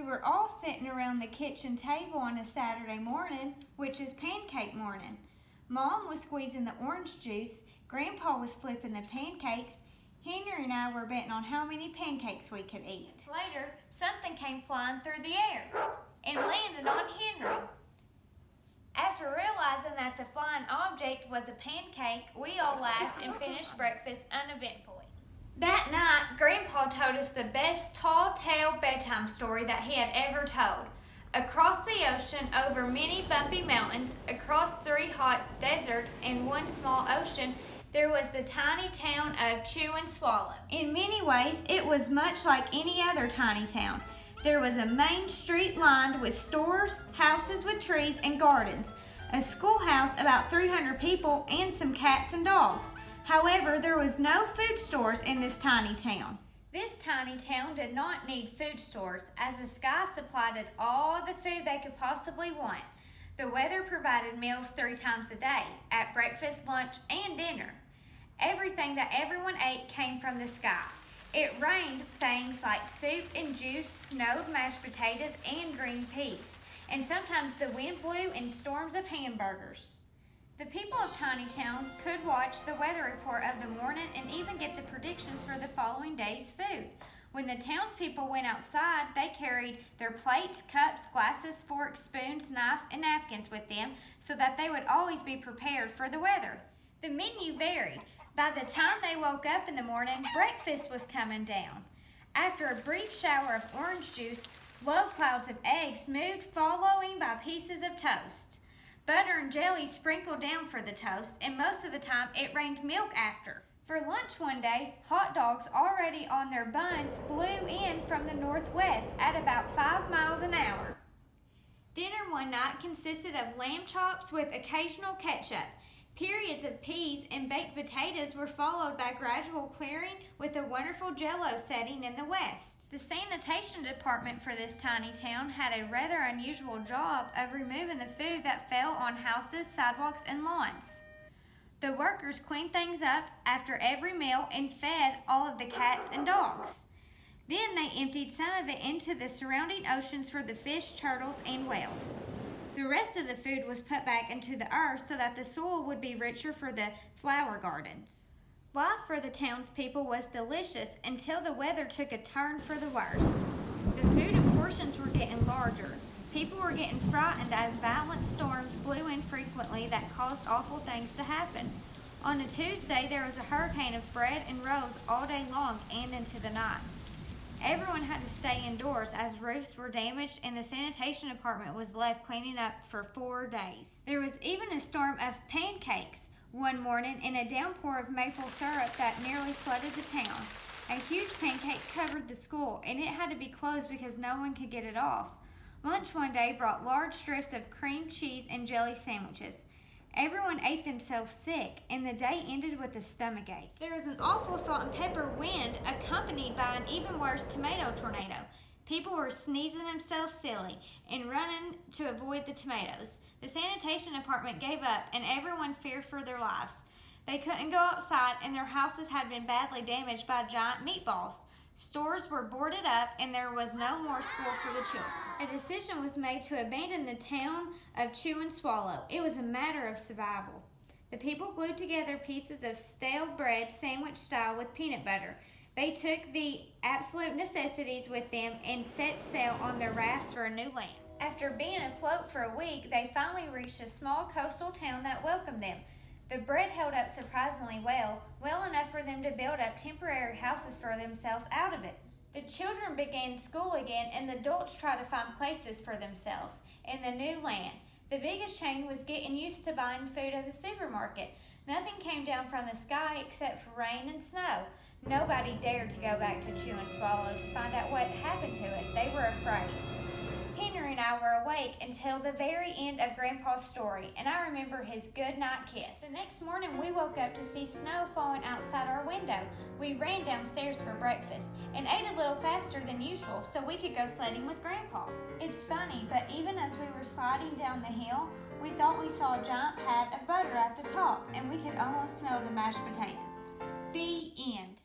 were all sitting around the kitchen table on a Saturday morning, which is pancake morning. Mom was squeezing the orange juice, Grandpa was flipping the pancakes, Henry and I were betting on how many pancakes we could eat. Later, something came flying through the air and landed on Henry. After realizing that the flying object was a pancake, we all laughed and finished breakfast uneventfully. That night, Grandpa told us the best tall tale bedtime story that he had ever told. Across the ocean, over many bumpy mountains, across 3 hot deserts and 1 small ocean, there was the tiny town of Chew and Swallow. In many ways, it was much like any other tiny town. There was a main street lined with stores, houses with trees and gardens, a schoolhouse, about 300 people, and some cats and dogs. However, there was no food stores in this tiny town. This tiny town did not need food stores, as the sky supplied it all the food they could possibly want. The weather provided meals 3 times a day, at breakfast, lunch, and dinner. Everything that everyone ate came from the sky. It rained things like soup and juice, snowed mashed potatoes, and green peas. And sometimes the wind blew in storms of hamburgers. The people of Tiny Town could watch the weather report of the morning and even get the predictions for the following day's food. When the townspeople went outside, they carried their plates, cups, glasses, forks, spoons, knives, and napkins with them so that they would always be prepared for the weather. The menu varied. By the time they woke up in the morning, breakfast was coming down. After a brief shower of orange juice, low clouds of eggs moved, following by pieces of toast. Butter and jelly sprinkled down for the toast, and most of the time it rained milk after. For lunch one day, hot dogs already on their buns blew in from the northwest at about 5 miles an hour. Dinner one night consisted of lamb chops with occasional ketchup. Periods of peas and baked potatoes were followed by gradual clearing with a wonderful jello setting in the west. The sanitation department for this tiny town had a rather unusual job of removing the food that fell on houses, sidewalks, and lawns. The workers cleaned things up after every meal and fed all of the cats and dogs. Then they emptied some of it into the surrounding oceans for the fish, turtles, and whales. The rest of the food was put back into the earth so that the soil would be richer for the flower gardens. Life for the townspeople was delicious until the weather took a turn for the worst. The food and portions were getting larger. People were getting frightened as violent storms blew in frequently that caused awful things to happen. On a Tuesday, there was a hurricane of bread and rolls all day long and into the night. Everyone had to stay indoors as roofs were damaged and the sanitation department was left cleaning up for 4 days. There was even a storm of pancakes one morning and a downpour of maple syrup that nearly flooded the town. A huge pancake covered the school and it had to be closed because no one could get it off. Lunch one day brought large strips of cream cheese and jelly sandwiches. Everyone ate themselves sick, and the day ended with a stomachache. There was an awful salt and pepper wind accompanied by an even worse tomato tornado. People were sneezing themselves silly and running to avoid the tomatoes. The sanitation department gave up, and everyone feared for their lives. They couldn't go outside, and their houses had been badly damaged by giant meatballs. Stores were boarded up, and there was no more school for the children. A decision was made to abandon the town of Chew and Swallow. It was a matter of survival. The people glued together pieces of stale bread, sandwich style, with peanut butter. They took the absolute necessities with them and set sail on their rafts for a new land. After being afloat for a week, they finally reached a small coastal town that welcomed them. The bread held up surprisingly well enough for them to build up temporary houses for themselves out of it. The children began school again, and the adults tried to find places for themselves in the new land. The biggest change was getting used to buying food at the supermarket. Nothing came down from the sky except for rain and snow. Nobody dared to go back to Chew and Swallow to find out what happened to it. They were afraid. Henry and I were awake until the very end of Grandpa's story, and I remember his goodnight kiss. The next morning, we woke up to see snow falling outside our window. We ran downstairs for breakfast and ate a little faster than usual so we could go sledding with Grandpa. It's funny, but even as we were sliding down the hill, we thought we saw a giant pat of butter at the top, and we could almost smell the mashed potatoes. The end.